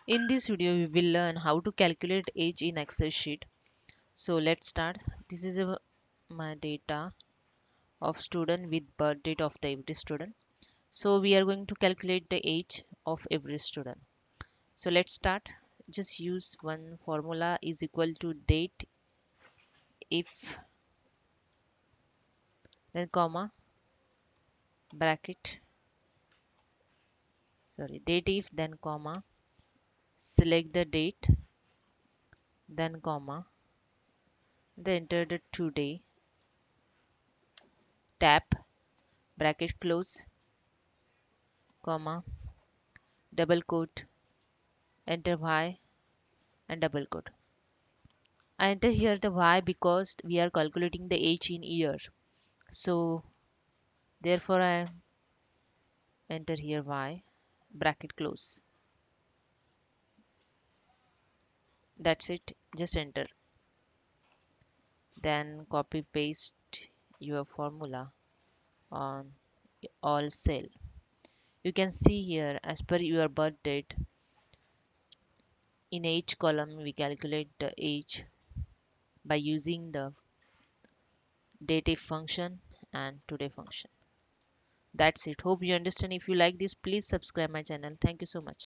In this video, we will learn how to calculate age in Excel sheet. So let's start. This is my data of student with birth date of the every student. So we are going to calculate the age of every student. So let's start. Just use one formula is equal to date if then comma bracket date if then comma select the date then comma then enter the today tab bracket close comma double quote enter y and double quote. I enter here the y because we are calculating the age in year. So therefore I enter here y bracket close. That's it. Just enter. Then copy paste your formula on all cell. You can see here as per your birth date in age column we calculate the age by using the dateif function and today function. That's it. Hope you understand. If you like this, please subscribe my channel. Thank you so much.